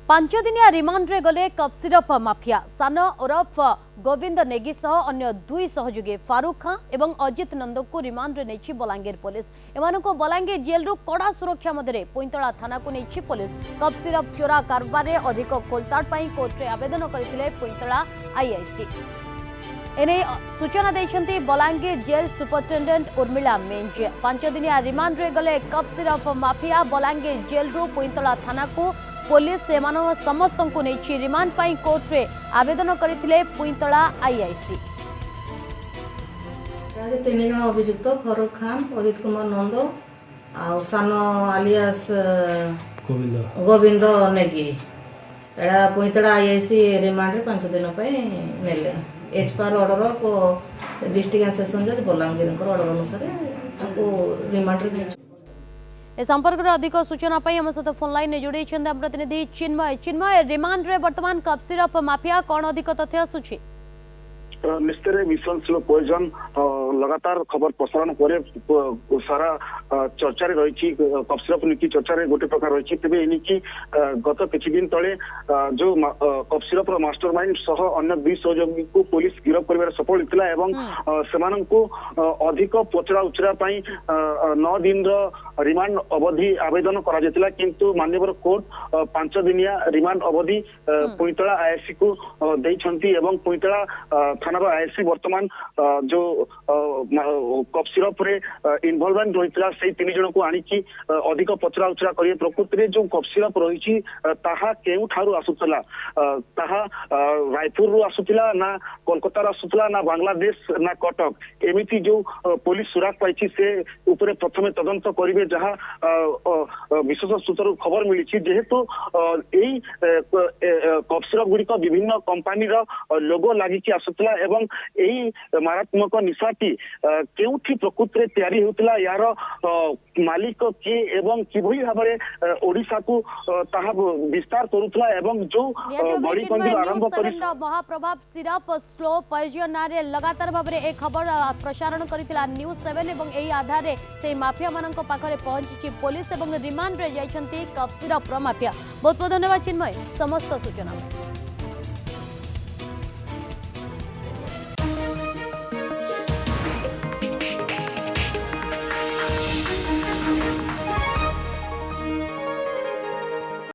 पांच दिनिया रिमांड रे गले कप सिरप माफिया सान ओरफ गोविंद नेगी सह अन्य दुई सहयोगी फारूक खां एवं अजित नंद को रिमांड रे नेछि बलांगीर पुलिस। एमानको बलांगीर जेल रु कड़ा सुरक्षा मध्य पुईतला थाना को नेछि पुलिस। कप सिरप चोरा कारबार रे अधिक खोलताड़ पई कोर्ट रे आवेदन करथिले पुईतला आईआईसी। एने सूचना देछंती बलांगीर जेल सुपरिटेंडेंट उर्मिला मेंजे। पांच दिनिया रिमांड रे गले cough syrup mafia Balangir jail रु पुईतला थाना को पुलिस समस्त को नहीं रिमांड पाई कोर्ट रे आवेदन करथिले पुईतला आईआईसी। तीन जन अभियुक्त फारूक खान, अजित कुमार नंद आ सानो आलियास गोविंद नेगी एड़ा पुईतला आईआईसी रिमांड रे 5 दिन पे नेले। As per order of district and session जज बलांगीर ऑर्डर अनुसार रिमांड रे। ए संपर्क में अधिक सूचना आम सहित फोन लाइन में जोड़ी प्रतिनिधि चिन्मय रिमांड रे वर्तमान कप सिरप माफिया कौन अधिक तथ्य आसुछि? निश्चय मिशनशील पॉइजन लगातार खबर प्रसारण पर सारा चर्चा रही कप सिरप नीति चर्चा गोटे प्रकार रही तेज एनिकी गत किछि दिन तले जो कप सिरप मास्टर माइंड सह अन्य दुई सहयोगी को पुलिस गिरफ्त कर सफल होता एवं सेमानंकु अधिक पचरा उचरा 9 दिन रिमांड अवधि आवेदन करा किंतु माननीय कोर्ट 5 दिनिया रिमांड अवधि पुईतला आईआईसी को देइछंती एवं पुईतला थाना आईआईसी वर्तमान जो कप सिरप रे इन्वॉल्वमेंट रही से 3 जन को आनिकी अधिक पचरा उचरा करिए। प्रकृति रे जो कप सिरप रही ताहा केउ ठारू आसुतला ताहा रायपुर रु आसुतला ना कोलकाता रा आसुतला ना बांग्लादेश ना कटक एमिति जो पुलिस सुराग पाइछि से ऊपर प्रथमे तदंत करिवे जहा विशेष सूत्र खबर मिली जेहेतु यही कप सिरप गुड़िक विभिन्न कंपानी लोगो लागिकी आसुतला एवं यही मारात्मक निशाटी केउठी प्रकृति रे तैयारी होतला यार मालिक किए एवं किभली भाबरे ओडिसा को ताहा विस्तार करूतला एवं जो बड़ी पंदी आरंभ करी महाप्रभाव सिरप स्लो पॉइजन नारे लगातार भाबरे ए खबर प्रसारण करितला न्यूज 7 एवं एही आधार रे से माफिया मानक पाखरे पहुंची पुलिस एवं रिमांड रे जाइछंती कप सिरप माफिया। बहुत बहुत धन्यवाद चिन्मय समस्त सूचना।